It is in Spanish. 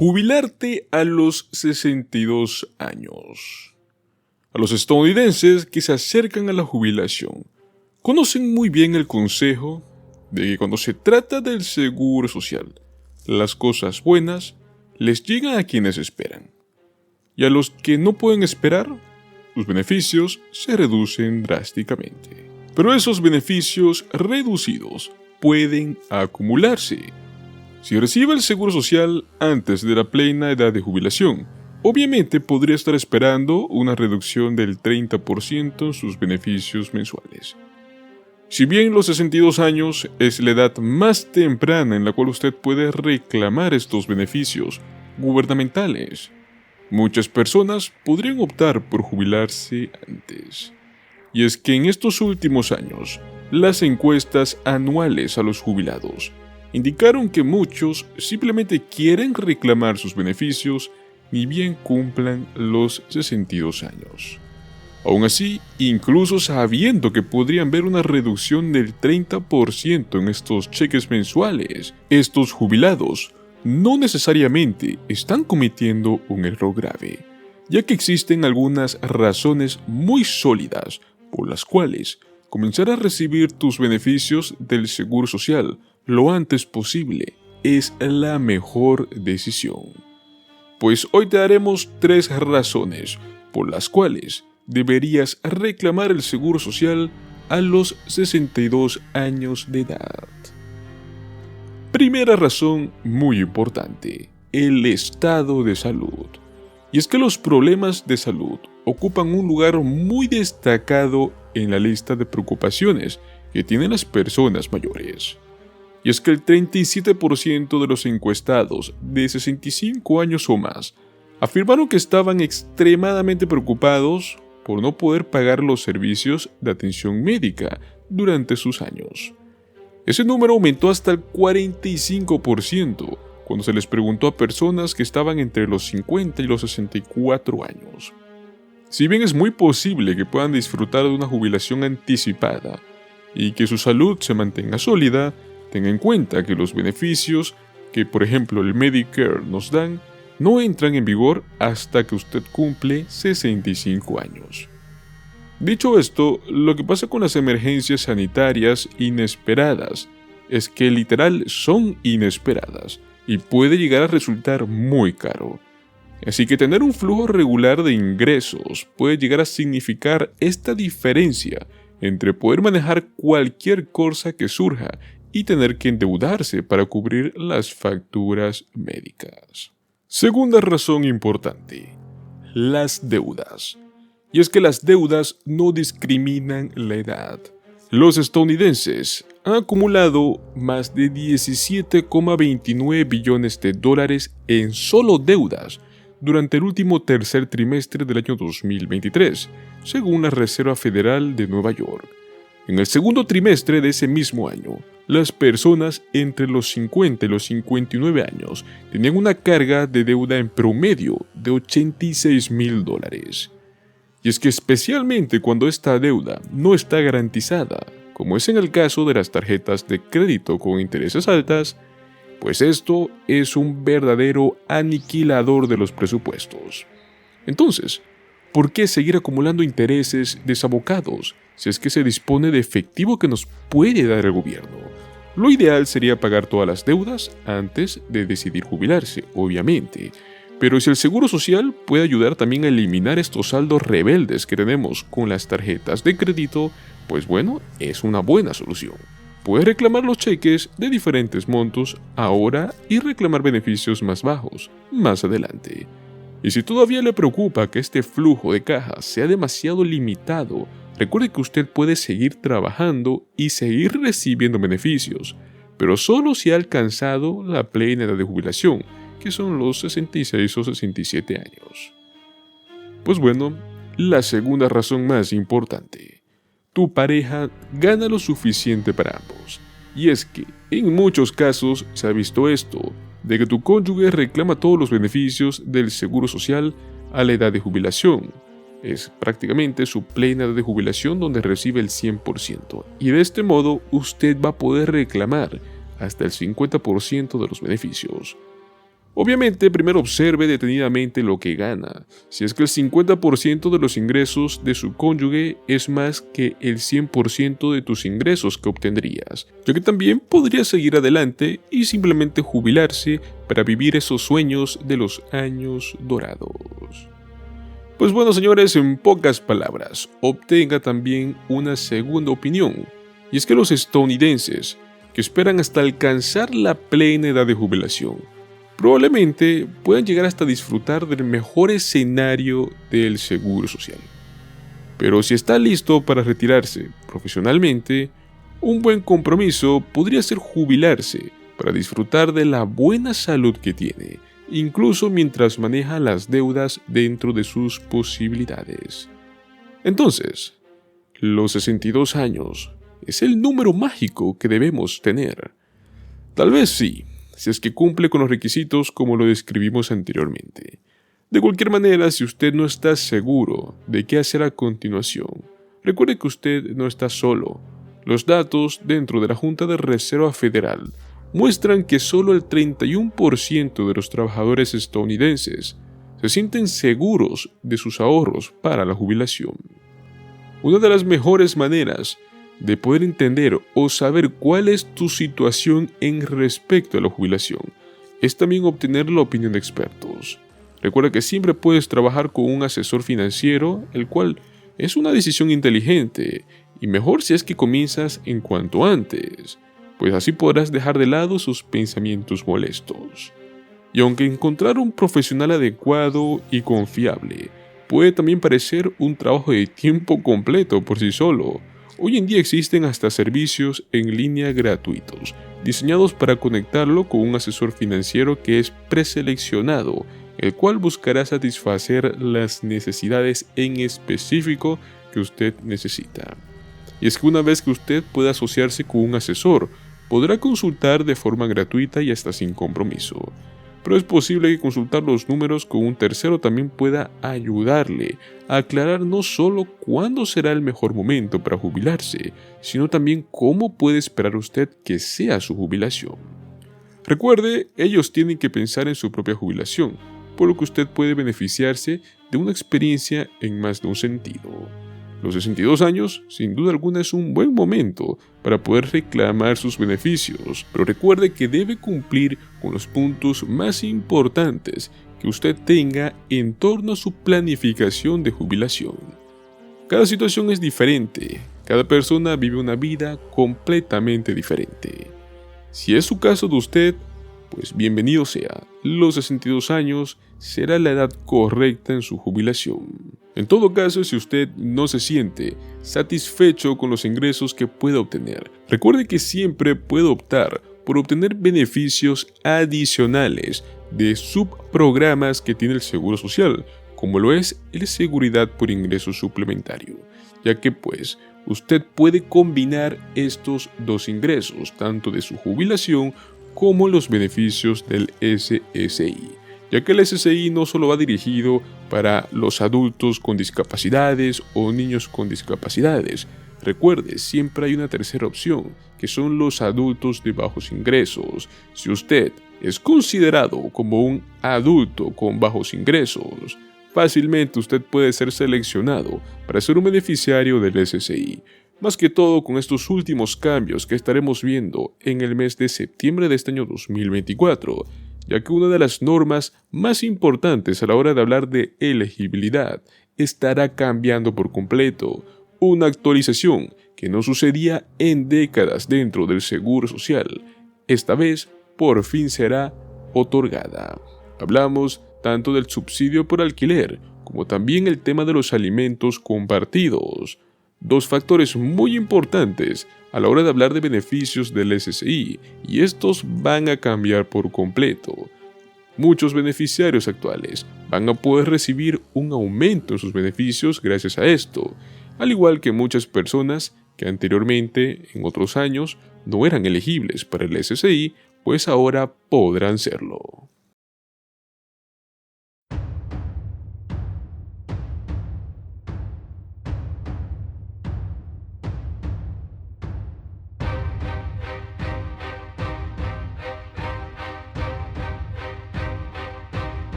Jubilarte a los 62 años. A los estadounidenses que se acercan a la jubilación conocen muy bien el consejo de que cuando se trata del seguro social, las cosas buenas les llegan a quienes esperan. Y a los que no pueden esperar, los beneficios se reducen drásticamente. Pero esos beneficios reducidos pueden acumularse. Si recibe el seguro social antes de la plena edad de jubilación, obviamente podría estar esperando una reducción del 30% en sus beneficios mensuales. Si bien los 62 años es la edad más temprana en la cual usted puede reclamar estos beneficios gubernamentales, muchas personas podrían optar por jubilarse antes. Y es que en estos últimos años, las encuestas anuales a los jubilados indicaron que muchos simplemente quieren reclamar sus beneficios ni bien cumplan los 62 años. Aún así, incluso sabiendo que podrían ver una reducción del 30% en estos cheques mensuales, estos jubilados no necesariamente están cometiendo un error grave, ya que existen algunas razones muy sólidas por las cuales comenzar a recibir tus beneficios del seguro social lo antes posible es la mejor decisión. Pues hoy te daremos 3 razones por las cuales deberías reclamar el seguro social a los 62 años de edad. Primera razón muy importante, el estado de salud. Y es que los problemas de salud ocupan un lugar muy destacado en la lista de preocupaciones que tienen las personas mayores. Y es que el 37% de los encuestados de 65 años o más afirmaron que estaban extremadamente preocupados por no poder pagar los servicios de atención médica durante sus años. Ese número aumentó hasta el 45% cuando se les preguntó a personas que estaban entre los 50 y los 64 años. Si bien es muy posible que puedan disfrutar de una jubilación anticipada y que su salud se mantenga sólida, tenga en cuenta que los beneficios que, por ejemplo, el Medicare nos dan no entran en vigor hasta que usted cumple 65 años. Dicho esto, lo que pasa con las emergencias sanitarias inesperadas es que literal son inesperadas y puede llegar a resultar muy caro. Así que tener un flujo regular de ingresos puede llegar a significar esta diferencia entre poder manejar cualquier cosa que surja y tener que endeudarse para cubrir las facturas médicas. Segunda razón importante, las deudas. Y es que las deudas no discriminan la edad. Los estadounidenses han acumulado más de 17,29 billones de dólares en solo deudas durante el último tercer trimestre del año 2023, según la Reserva Federal de Nueva York. En el segundo trimestre de ese mismo año, las personas entre los 50 y los 59 años tenían una carga de deuda en promedio de $86,000. Y es que especialmente cuando esta deuda no está garantizada, como es en el caso de las tarjetas de crédito con intereses altas, pues esto es un verdadero aniquilador de los presupuestos. Entonces, ¿por qué seguir acumulando intereses desabocados si es que se dispone de efectivo que nos puede dar el gobierno? Lo ideal sería pagar todas las deudas antes de decidir jubilarse, obviamente. Pero si el seguro social puede ayudar también a eliminar estos saldos rebeldes que tenemos con las tarjetas de crédito, pues bueno, es una buena solución. Puedes reclamar los cheques de diferentes montos ahora y reclamar beneficios más bajos más adelante. Y si todavía le preocupa que este flujo de caja sea demasiado limitado, recuerde que usted puede seguir trabajando y seguir recibiendo beneficios, pero solo si ha alcanzado la plena edad de jubilación, que son los 66 o 67 años. Pues bueno, la segunda razón más importante. Tu pareja gana lo suficiente para ambos. Y es que, en muchos casos, se ha visto esto, de que tu cónyuge reclama todos los beneficios del seguro social a la edad de jubilación. Es prácticamente su plena edad de jubilación donde recibe el 100%. Y de este modo, usted va a poder reclamar hasta el 50% de los beneficios. Obviamente, primero observe detenidamente lo que gana. Si es que el 50% de los ingresos de su cónyuge es más que el 100% de tus ingresos que obtendrías, ya que también podría seguir adelante y simplemente jubilarse para vivir esos sueños de los años dorados. Pues bueno, señores, en pocas palabras, obtenga también una segunda opinión, y es que los estadounidenses, que esperan hasta alcanzar la plena edad de jubilación, probablemente puedan llegar hasta disfrutar del mejor escenario del seguro social. Pero si está listo para retirarse profesionalmente, un buen compromiso podría ser jubilarse para disfrutar de la buena salud que tiene, incluso mientras maneja las deudas dentro de sus posibilidades. Entonces, los 62 años es el número mágico que debemos tener. Tal vez sí, si es que cumple con los requisitos como lo describimos anteriormente. De cualquier manera, si usted no está seguro de qué hacer a continuación, recuerde que usted no está solo. Los datos dentro de la Junta de Reserva Federal muestran que solo el 31% de los trabajadores estadounidenses se sienten seguros de sus ahorros para la jubilación. Una de las mejores maneras de poder entender o saber cuál es tu situación en respecto a la jubilación es también obtener la opinión de expertos. Recuerda que siempre puedes trabajar con un asesor financiero, el cual es una decisión inteligente, y mejor si es que comienzas en cuanto antes, pues así podrás dejar de lado sus pensamientos molestos. Y aunque encontrar un profesional adecuado y confiable puede también parecer un trabajo de tiempo completo por sí solo, hoy en día existen hasta servicios en línea gratuitos, diseñados para conectarlo con un asesor financiero que es preseleccionado, el cual buscará satisfacer las necesidades en específico que usted necesita. Y es que una vez que usted pueda asociarse con un asesor, podrá consultar de forma gratuita y hasta sin compromiso. Pero es posible que consultar los números con un tercero también pueda ayudarle a aclarar no solo cuándo será el mejor momento para jubilarse, sino también cómo puede esperar usted que sea su jubilación. Recuerde, ellos tienen que pensar en su propia jubilación, por lo que usted puede beneficiarse de una experiencia en más de un sentido. Los 62 años, sin duda alguna, es un buen momento para poder reclamar sus beneficios, pero recuerde que debe cumplir con los puntos más importantes que usted tenga en torno a su planificación de jubilación. Cada situación es diferente, cada persona vive una vida completamente diferente. Si es su caso de usted, pues bienvenido sea. Los 62 años será la edad correcta en su jubilación. En todo caso, si usted no se siente satisfecho con los ingresos que pueda obtener, recuerde que siempre puede optar por obtener beneficios adicionales de subprogramas que tiene el Seguro Social, como lo es el Seguridad por Ingreso Suplementario, ya que pues usted puede combinar estos dos ingresos, tanto de su jubilación como los beneficios del SSI, ya que el SSI no solo va dirigido para los adultos con discapacidades o niños con discapacidades. Recuerde, siempre hay una tercera opción, que son los adultos de bajos ingresos. Si usted es considerado como un adulto con bajos ingresos, fácilmente usted puede ser seleccionado para ser un beneficiario del SSI. Más que todo con estos últimos cambios que estaremos viendo en el mes de septiembre de este año 2024, ya que una de las normas más importantes a la hora de hablar de elegibilidad estará cambiando por completo, una actualización que no sucedía en décadas dentro del Seguro Social. Esta vez, por fin será otorgada. Hablamos tanto del subsidio por alquiler, como también el tema de los alimentos compartidos. Dos factores muy importantes a la hora de hablar de beneficios del SSI, y estos van a cambiar por completo. Muchos beneficiarios actuales van a poder recibir un aumento en sus beneficios gracias a esto, al igual que muchas personas que anteriormente, en otros años, no eran elegibles para el SSI, pues ahora podrán serlo.